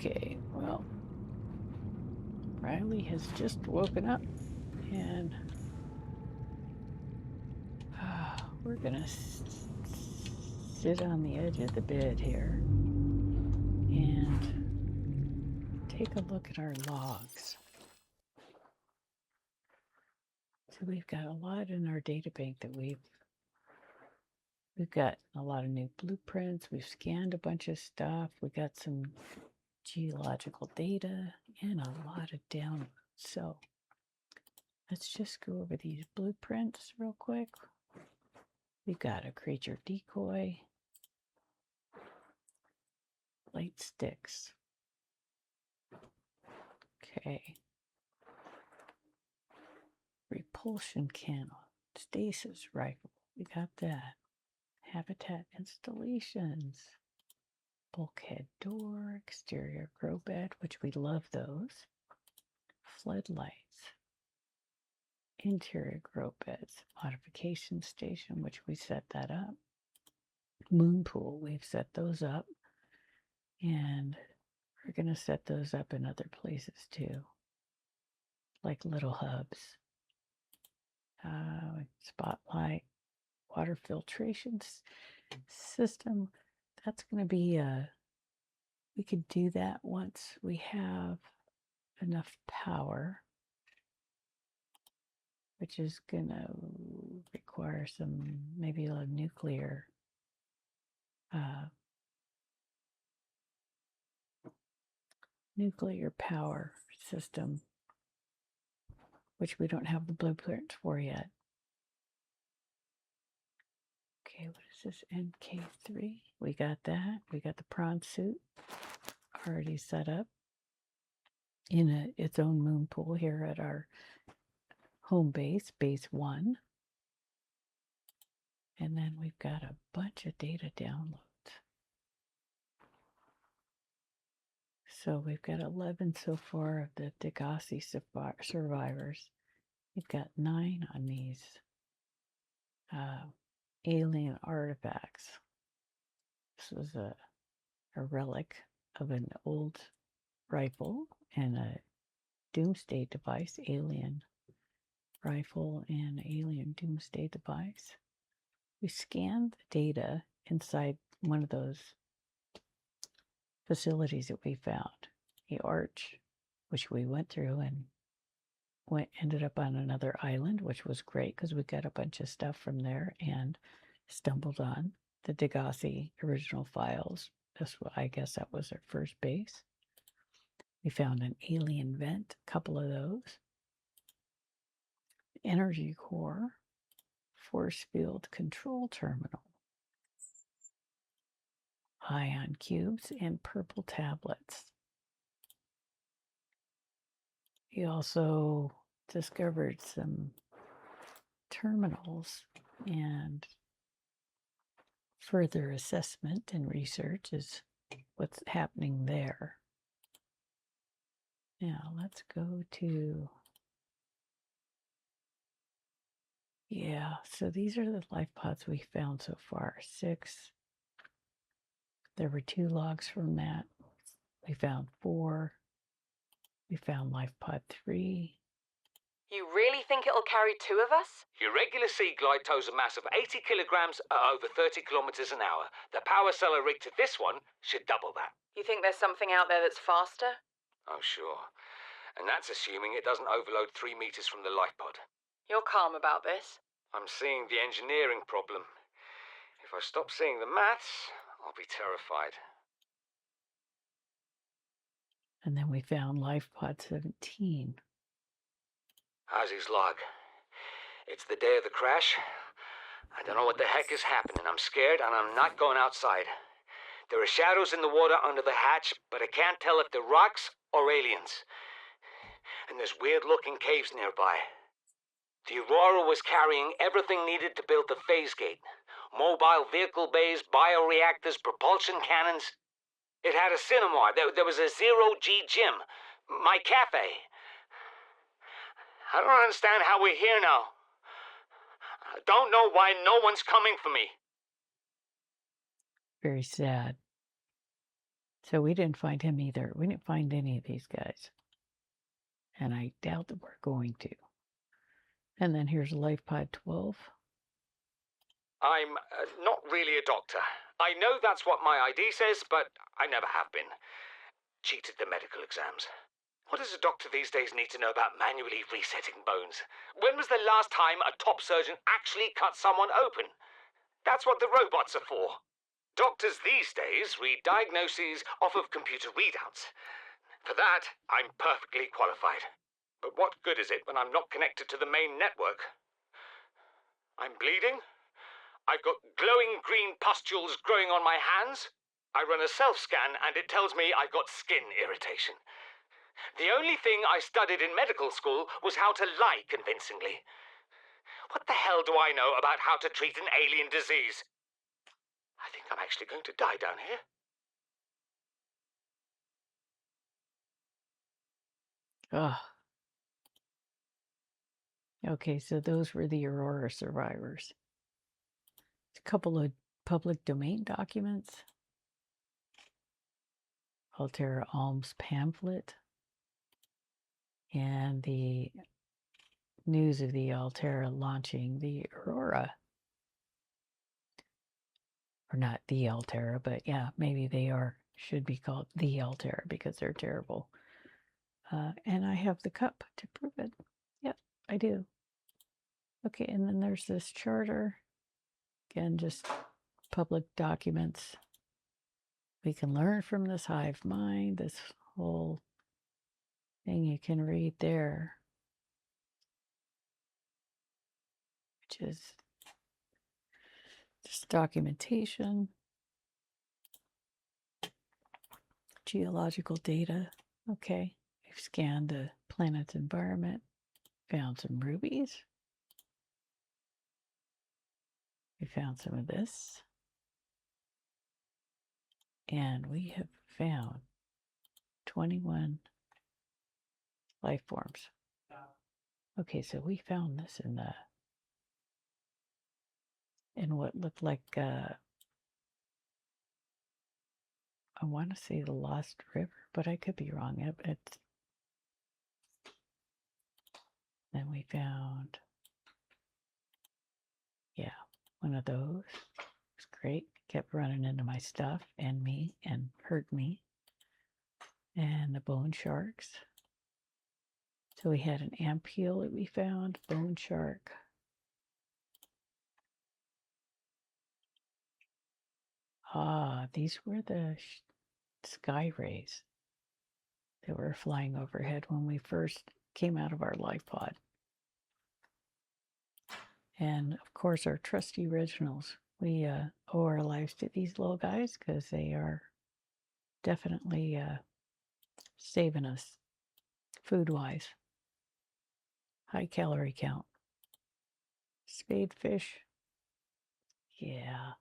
Okay, well, Riley has just woken up, and we're gonna sit on the edge of the bed here and take a look at our logs. So we've got a lot in our data bank that we've got a lot of new blueprints. We've scanned a bunch of stuff. We got some geological data and a lot of downloads. So let's just go over these blueprints real quick. We've got a creature decoy, light sticks. Okay. Repulsion cannon, stasis rifle. We got that. Habitat installations. Bulkhead door, exterior grow bed, which we love those. Floodlights. Interior grow beds. Modification station, which we set that up. Moon pool, we've set those up. And we're going to set those up in other places too, like little hubs. Spotlight, water filtration system. That's going to be we could do that once we have enough power, which is going to require some, maybe a nuclear power system, which we don't have the blueprint for yet. Okay, what is this? NK3. We got that. We got the prawn suit already set up in its own moon pool here at our home base, base 1. And then we've got a bunch of data downloads. So we've got 11 so far of the Degasi survivors. We've got 9 on these alien artifacts. This was a relic of an old rifle and a doomsday device, alien rifle and alien doomsday device. We scanned the data inside one of those facilities that we found, the arch, which we went through and ended up on another island, which was great because we got a bunch of stuff from there and stumbled on the Degasi original files. I guess that was our first base. We found an alien vent, a couple of those. Energy core, force field control terminal, ion cubes, and purple tablets. We also discovered some terminals, and further assessment and research is what's happening there. Now let's go to, so these are the lifepods we found so far, 6. There were 2 logs from that. We found 4. We found lifepod 3. You really think it'll carry 2 of us? Your regular sea glide tows a mass of 80 kilograms at over 30 kilometers an hour. The power cell rigged to this one should double that. You think there's something out there that's faster? Oh, sure. And that's assuming it doesn't overload 3 meters from the lifepod. You're calm about this? I'm seeing the engineering problem. If I stop seeing the maths, I'll be terrified. And then we found lifepod 17. Ozzy's log. It's the day of the crash. I don't know what the heck is happening. I'm scared and I'm not going outside. There are shadows in the water under the hatch, but I can't tell if they're rocks or aliens. And there's weird-looking caves nearby. The Aurora was carrying everything needed to build the phase gate. Mobile vehicle bays, bioreactors, propulsion cannons. It had a cinema. There was a zero-G gym. My cafe. I don't understand how we're here now. I don't know why no one's coming for me. Very sad. So we didn't find him either. We didn't find any of these guys. And I doubt that we're going to. And then here's Lifepod 12. I'm not really a doctor. I know that's what my ID says, but I never have been. Cheated the medical exams. What does a doctor these days need to know about manually resetting bones? When was the last time a top surgeon actually cut someone open? That's what the robots are for. Doctors these days read diagnoses off of computer readouts. For that, I'm perfectly qualified. But what good is it when I'm not connected to the main network? I'm bleeding. I've got glowing green pustules growing on my hands. I run a self-scan and it tells me I've got skin irritation. The only thing I studied in medical school was how to lie convincingly. What the hell do I know about how to treat an alien disease? I think I'm actually going to die down here. Ugh. Okay, so those were the Aurora survivors. A couple of public domain documents. Alterra Alms pamphlet. And the news of the Alterra launching the Aurora. Or not the Alterra, but yeah, maybe they should be called the Alterra because they're terrible. And I have the cup to prove it. Yep, I do. Okay, and then there's this charter. Again, just public documents. We can learn from this hive mind, this whole thing you can read there, which is just documentation, geological data. Okay, we've scanned the planet's environment, found some rubies. We found some of this. And we have found 21 life forms. Okay, so we found this in what looked like I want to say the Lost River, but I could be wrong. Then we found, yeah, one of those. It's great. Kept running into my stuff and me and hurt me. And the bone sharks. So we had an ampule that we found, bone shark. Ah, these were the sky rays that were flying overhead when we first came out of our Lifepod. And of course, our trusty originals. We owe our lives to these little guys because they are definitely saving us food-wise. High calorie count. Spadefish. Yeah.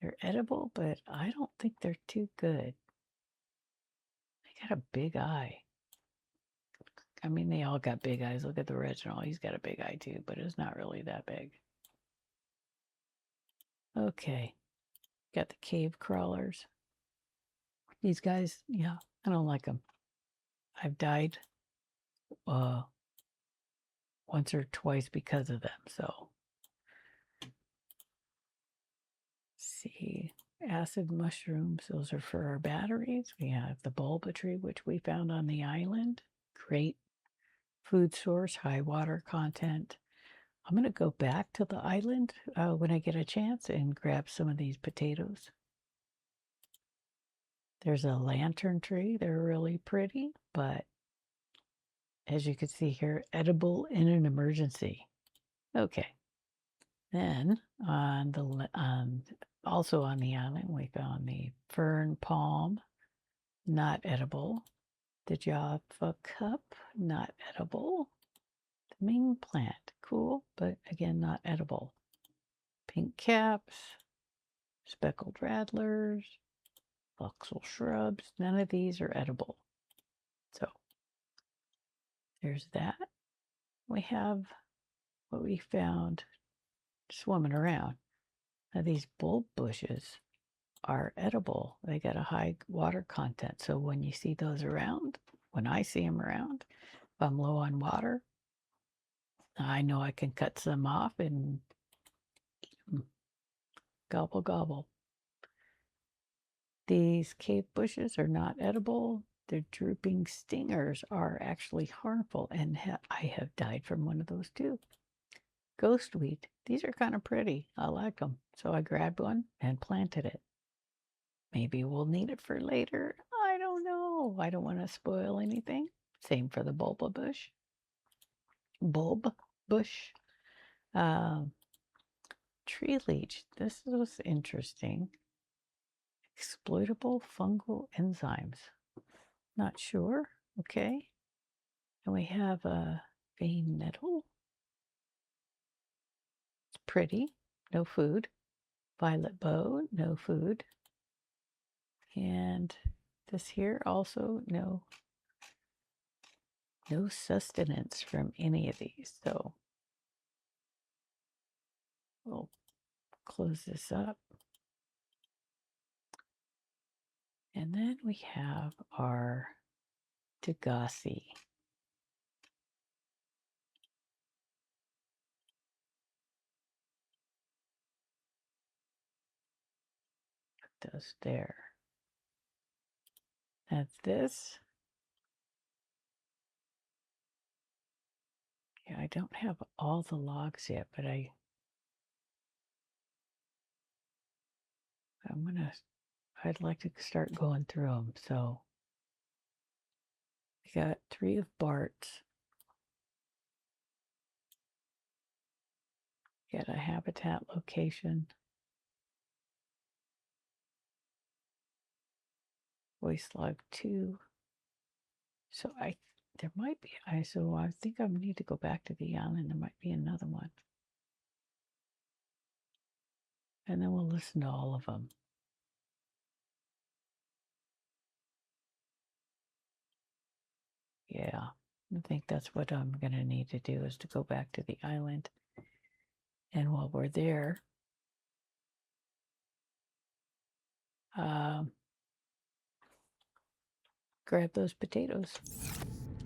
They're edible, but I don't think they're too good. They got a big eye. I mean, they all got big eyes. Look at the original. He's got a big eye too, but it's not really that big. Okay. Got the cave crawlers. These guys, yeah, I don't like them. I've died once or twice because of them, so. See, acid mushrooms, those are for our batteries. We have the bulba tree, which we found on the island. Great food source, high water content. I'm going to go back to the island when I get a chance and grab some of these potatoes. There's a lantern tree. They're really pretty, but as you can see here, edible in an emergency. Okay. Then also on the island, we found the fern palm, not edible. The Java cup, not edible. The Ming plant, cool, but again, not edible. Pink caps, speckled rattlers, voxel shrubs, none of these are edible. So there's that. We have what we found swimming around. Now these bulb bushes are edible. They got a high water content. So when you see those around, when I see them around, if I'm low on water, I know I can cut some off and gobble gobble. These cave bushes are not edible. Their drooping stingers are actually harmful, and I have died from one of those too. Ghostweed. These are kind of pretty. I like them. So I grabbed one and planted it. Maybe we'll need it for later. I don't know. I don't want to spoil anything. Same for the bulb bush. Tree leech. This was interesting. Exploitable fungal enzymes. Not sure. Okay. And we have a vein nettle. It's pretty. No food. Violet bow. No food. And this here also no sustenance from any of these. So we'll close this up. And then we have our Degasi. Put those there. That's this. Yeah, I don't have all the logs yet, but I'd like to start going through them. So we got 3 of Bart's. Get a habitat location. Voice log 2. So there might be, so I think I need to go back to the island. There might be another one. And then we'll listen to all of them. Yeah, I think that's what I'm going to need to do is to go back to the island. And while we're there, grab those potatoes.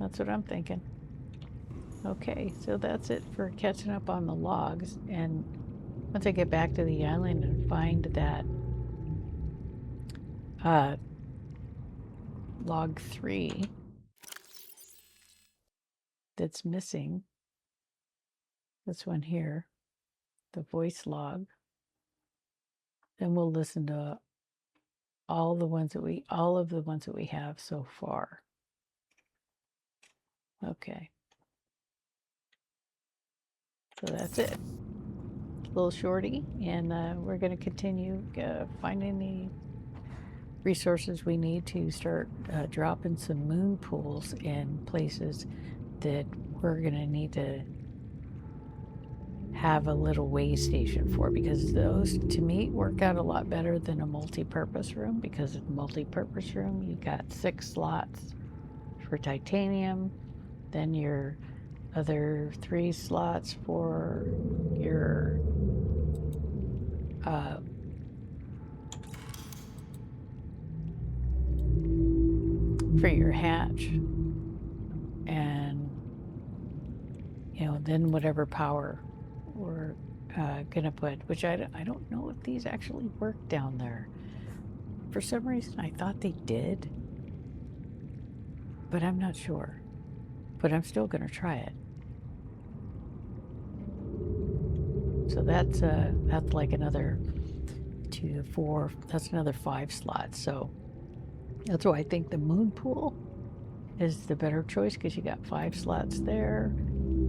That's what I'm thinking. Okay, so that's it for catching up on the logs. And once I get back to the island and find that log 3 that's missing, this one here, the voice log, then we'll listen to all of the ones that we have so far. Okay. So that's it. A little shorty, and we're going to continue finding the resources we need to start dropping some moon pools in places that we're going to need to have a little way station for, because those to me work out a lot better than a multi-purpose room, because in a multi-purpose room you got 6 slots for titanium, then your other 3 slots for your hatch, and then whatever power we're gonna put, which I don't know if these actually work down there. For some reason I thought they did, but I'm not sure. But I'm still gonna try it. So that's like another 2, 4, that's another 5 slots. So that's why I think the moon pool is the better choice, because you got 5 slots there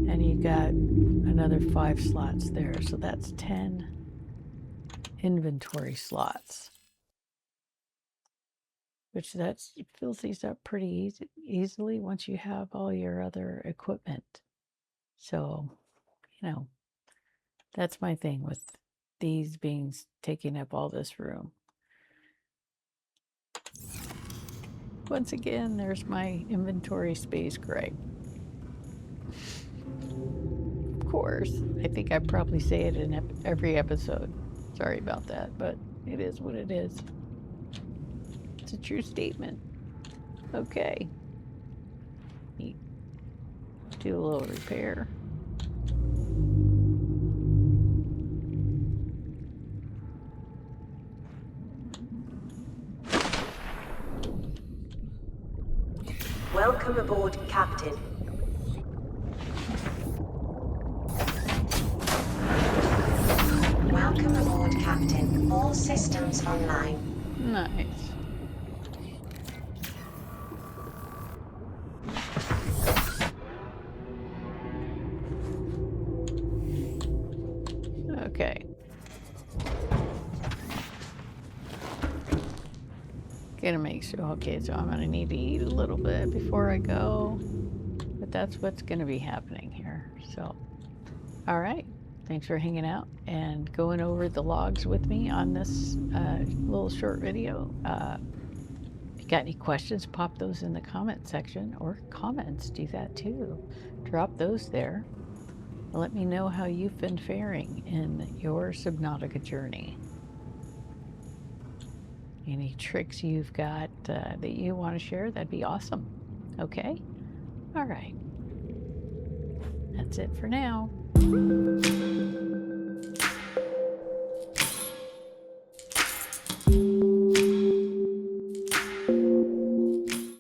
and you got another 5 slots there. So that's 10 inventory slots, which it fills these up pretty easily once you have all your other equipment. So, that's my thing with these beings taking up all this room. Once again, there's my inventory space gripe. Of course, I think I probably say it in every episode. Sorry about that, but it is what it is. It's a true statement. Okay. Do a little repair. Welcome aboard, Captain. Welcome aboard, Captain. All systems online. Nice. Okay. Gonna make sure. Okay, so I'm gonna need to eat a little bit before I go, but that's what's gonna be happening here. So, all right. Thanks for hanging out and going over the logs with me on this little short video. If you got any questions, pop those in the comment section, or comments. Do that too. Drop those there. Let me know how you've been faring in your Subnautica journey. Any tricks you've got that you want to share, that'd be awesome. Okay? All right. That's it for now.